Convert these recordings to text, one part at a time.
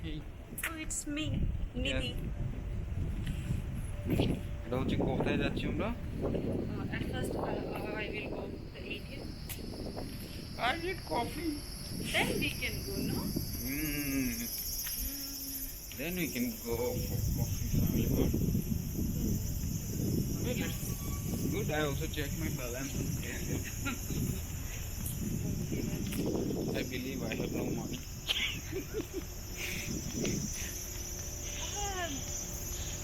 Hey. Oh, it's me, Yes. Nidhi. এটা হচ্ছে কোথায় যাচ্ছি আমরা? At first, I will go to the ATM. I need coffee. Then we can go, no? Mm. Then we can go for coffee family bar. Well, it's good. I also check my balance on ATM. I believe I have no money.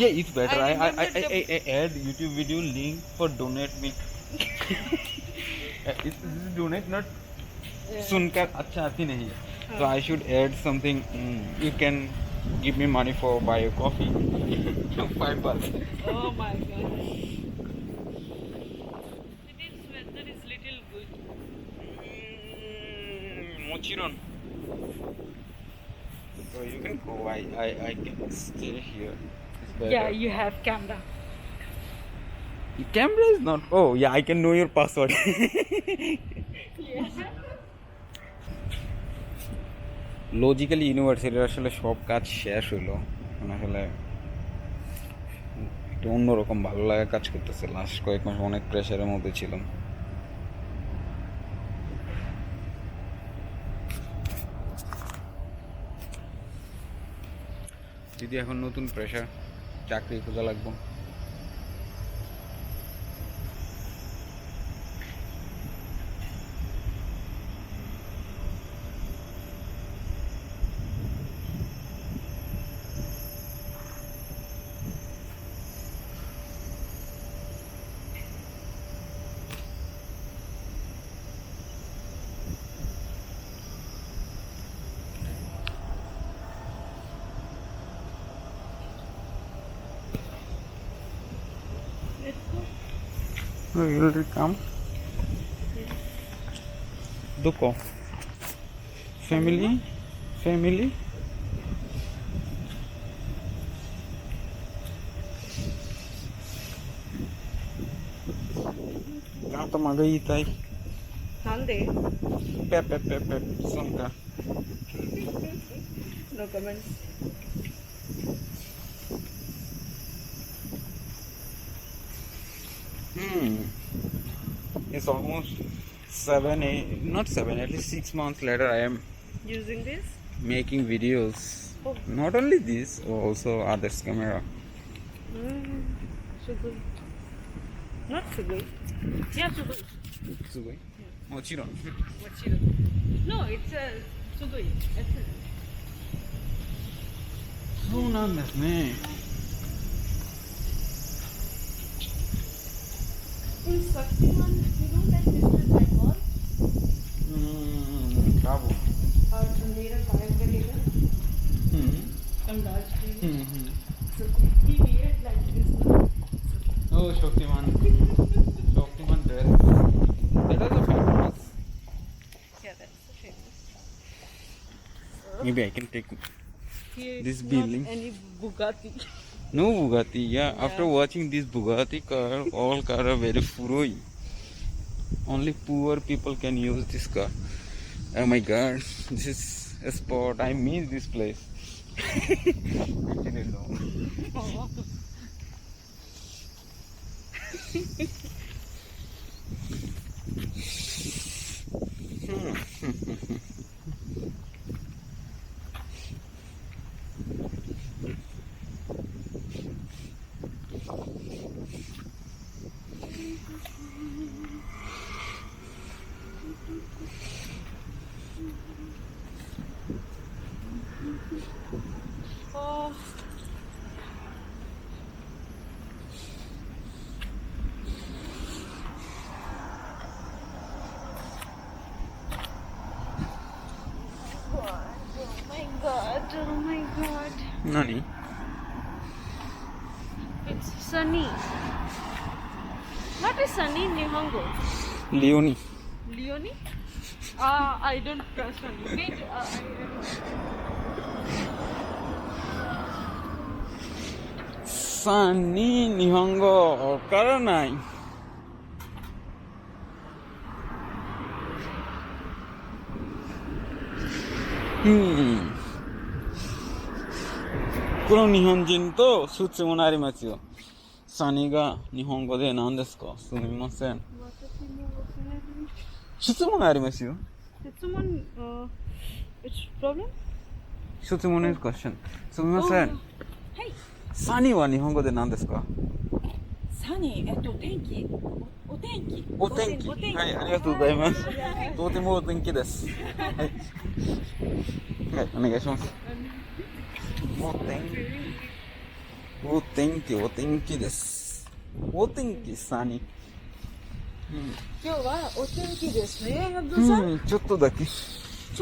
Yeah, it's better. I I remember I add YouTube video link for donate me. This is donate not सुनकर अच्छा आती नहीं है. So I should add something. You can give me money for buy a coffee. $5. Oh my god. Today's weather is little good. Mochiron. So you can go. I can stay here. It's better. Yeah, you have camera. The camera is not. Oh yeah, I can know your password. Logically ইউনিভার্সিটির আসলে সব কাজ শেষ হইলো, মানে আসলে একটু অন্যরকম ভালো লাগা কাজ করতেছে। লাস্ট কয়েক মাস অনেক প্রেশারের মধ্যে ছিলাম। যদি এখন নতুন প্রেশার, চাকরি খোঁজা লাগবো। Will come? Duko. Family. Gato magaitai. Sunday. Pep. Sonka. No comments. It's almost not 7, at least 6 months later I am Using this? making videos. Oh. Not only this, also others camera. Sugoi. Not Sugoi. Yeah, Sugoi. Sugoi. Mochiron. Mochiro. No, it's Sugoi. That's it. そうなんですね。In Shaktiman, you know that Mr. Bengal? Bravo. Or Chandera Kayakalega? From Rajgiri. So he wears like this. Oh, Shaktiman. Shaktiman dress. That is a famous. Yeah, that's the famous. Maybe I can take Here this it's building. not any Bugatti. No Bugatti, yeah. After watching this Bugatti car, all cars are very furoi. Only poor people can use this car. Oh my god, this is a spot. I miss this place. Actually, no. Oh. Oh my god. Nani? It's sunny. What is sunny in Nihongo? Leonie. Leonie? I don't trust sunny. Wait, Sunny Nihongo Karanai. この日本人と質問ありますよ。サニが日本語で何ですか？すみません。質問ありますよ。質問、which problem? 質問ですか？すみません。はい。サニは日本語で何ですか？サニー、天気。お天気。お天気。はい、ありがとうございます。とてもお天気です。はい。はい、お願いします。お天気です。お天気、サニ。今日はお天気ですね、アブドさん。ちょっとだけ。ち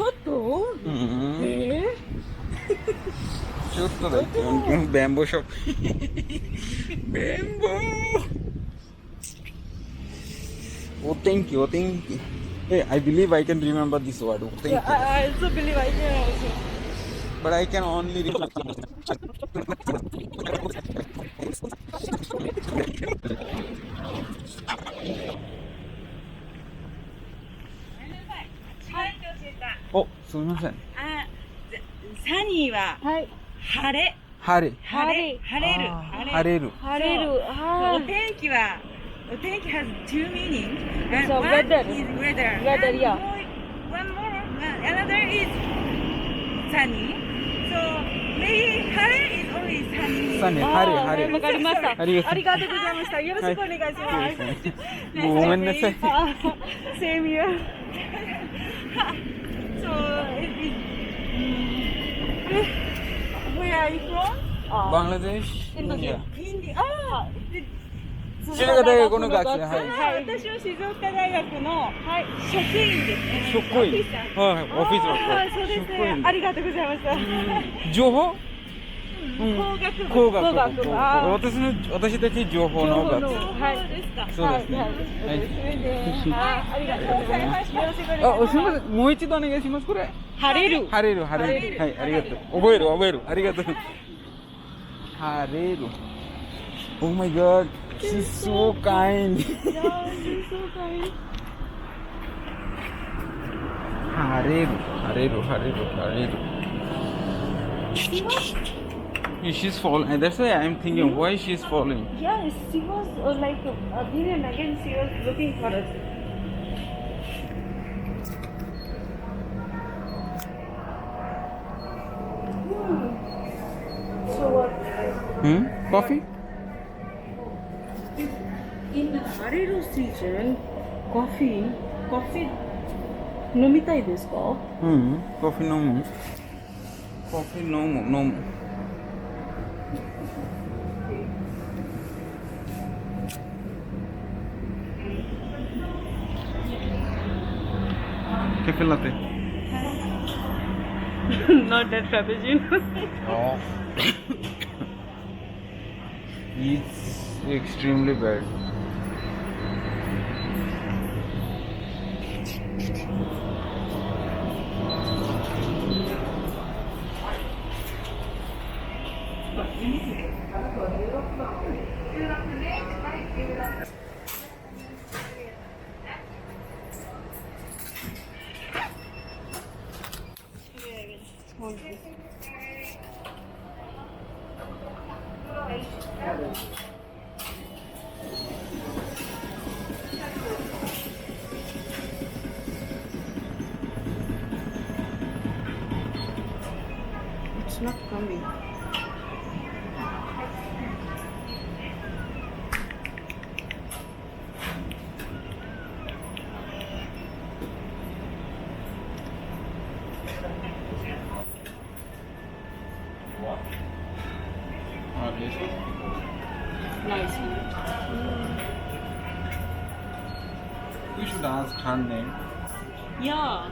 ょっとちょっとだけ。ベンボーショップ。ベンボー。お天気。Hey, I believe I can remember this word. O天気。Yeah, I also believe I can also. But I can only remember. お、すみません。サニーは晴れ。晴れ。晴れる。お天気は、お天気 has two meanings. So One weather. is weather. Weather, And yeah. One more. Another is sunny. So maybe 晴れ is only sunny. サニ、晴れ。わかりました。ありがとう。ありがとうございました。よろしくお願いします。ごめんなさい。Same here. So it is. Where are you from? バングラデシュ。インド。India. 静岡大学の学生。はい。私は静岡大学の職員ですね。職員。はい、オフィスの。そうですね。ありがとうございました。情報？工学。私たち情報の学生。はい。ですか。そうですね。ありがとうございます。よろしくお願いします。すみません。もう一度お願いします。これ。晴れる。はい、ありがとう。覚える。ありがとう。晴れる。Oh my God. She's so kind. Yeah, she's so kind. 晴れる。She's falling. That's why I'm thinking why she's falling. Yeah, she was like again and again she was looking for us. So what? Coffee? In Hareru season, coffee 飲みたいですか？Coffee 飲む。Cafe latte. Not that frappuccino. Oh. It's extremely bad. It's not coming. Nice. We should ask her name. Yeah.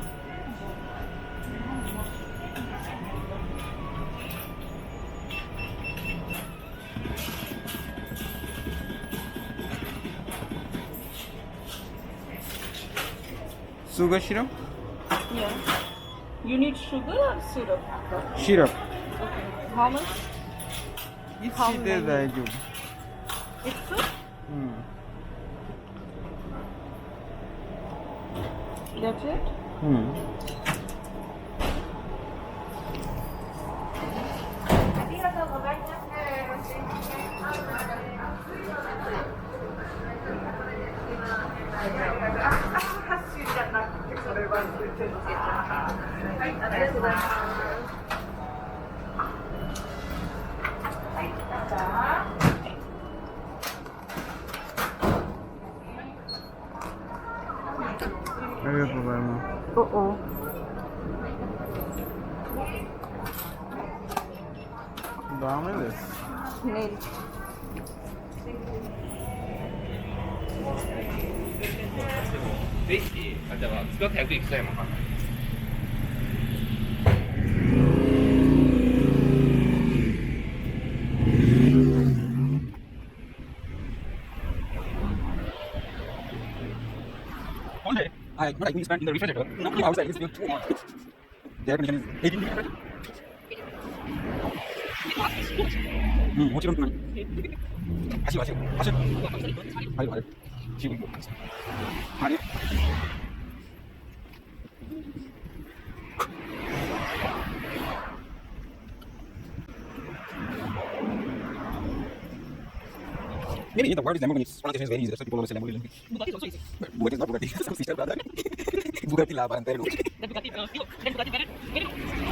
Sugar syrup? Yeah. You need sugar or syrup? Syrup. Okay. How much? It's How there, many? daiju. It's That's it? Ano yung problema? Oo. Dami din. Nail. Only, when I spend in the refrigerator, nothing outside is still too hot. The air condition is 18 degrees. What you doing? Asyik. Ayo. Sini. Mari. Maybe the word is Lamborghini. Pronunciation is very easy. That's why people always say Lamborghini. Bugatti is also easy. But Bugatti is not Bugatti. It's sister brother. Bugatti la parentela. The Bugatti, then Bugatti very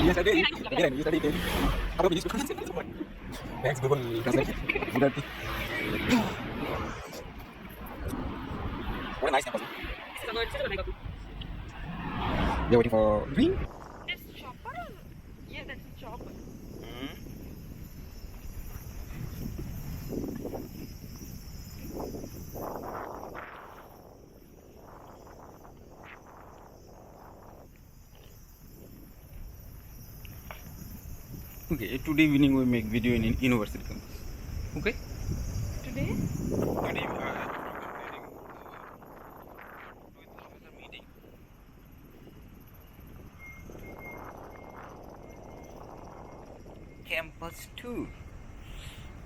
Yes, I did. Again, you studied it. How about you? Thanks, Google Translate. Bugatti. What a nice campus. You're waiting for green? That's chopper? Yeah, that's a chopper. Okay, today evening we make video in university campus. Okay? Today? Today meeting. Campus 2.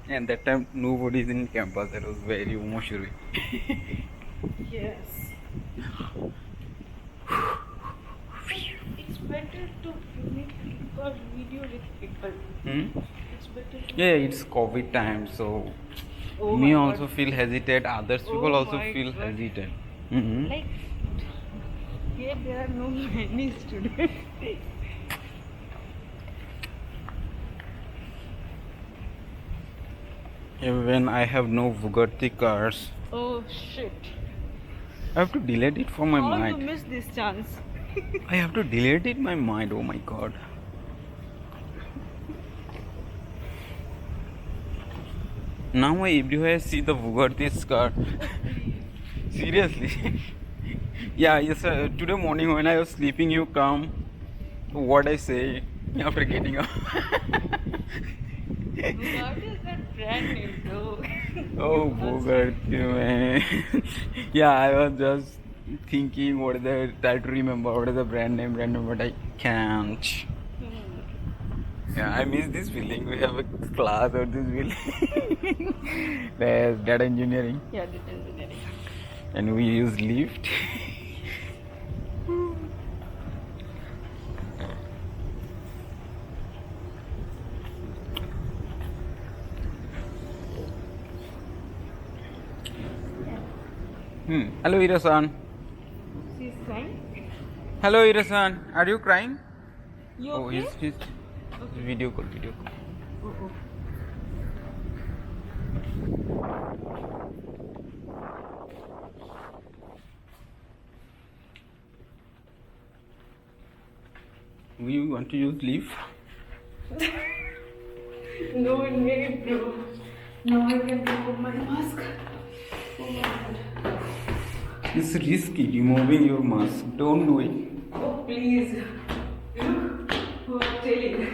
And that time nobody is in campus. That was very emotional. Yes. It's better to make people video with people. It's better to Yeah, it's COVID time, so Oh me my also God. feel hesitate. Others people Oh also my feel God. hesitate. Like here there are no many students. When I have no Bugatti cars, Oh shit. I have to delete it from my How you mind. miss this chance? I have to delete it in my mind. Oh my god. Now I everywhere see the Bugatti's car. Seriously. Yeah, yes. Today morning when I was sleeping, you come. What I say after getting up? Bugatti is not brand name though. Oh, Bugatti, man. Yeah, I was just thinking what is the try to remember what is the brand name, but I can't. Yeah, I miss this feeling. We have a class or this feeling. There's data engineering, Yeah, this engineering. and we use lift. Hello, Irasan. She's crying. Hello, Irasan. Are you crying? You Oh, okay? he's video call. Oh. We want to use leaf. No way, bro. Now I can remove my mask. Oh my god. It's risky removing your mask. Don't do it. Oh please. Who are telling?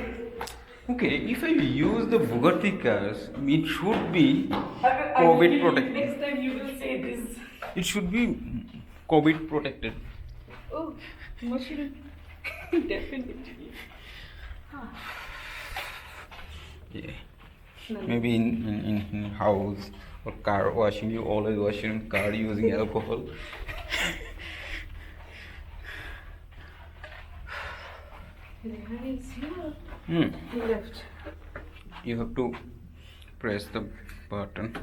Okay, if I use the Bugatti cars, it should be I COVID will- protected. Next time you will say this. It should be COVID protected. Oh, mushroom. Definitely. Yeah. Maybe in house or car washing, you always wash your car using alcohol. Realize here. He left. You have to press the button.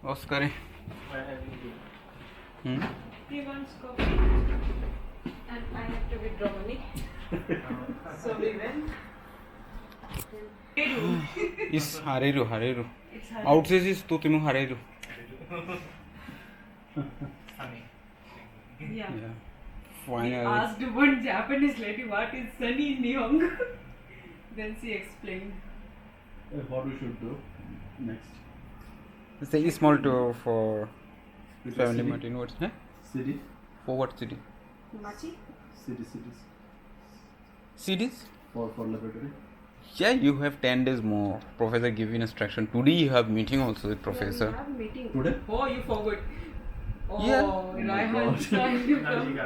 Oscar. Hmm? He wants coffee, and I have to withdraw money. So we went. Is Hareru. It's hard. Outside is Totimu Hareru. Yeah. Yeah. We Finally. asked one Japanese lady what is sunny in Nihongo. Then she explained. What we should do next? It's a small tour for Which family city? Martin. What's huh? City? For what city? Machi? Cities. Cities? For laboratory. Yeah, you have 10 days more. Professor give you instruction. Today you have meeting also with professor. We have meeting. Today? Oh, you forgot. Oh, Yeah. Raihan's trying to come.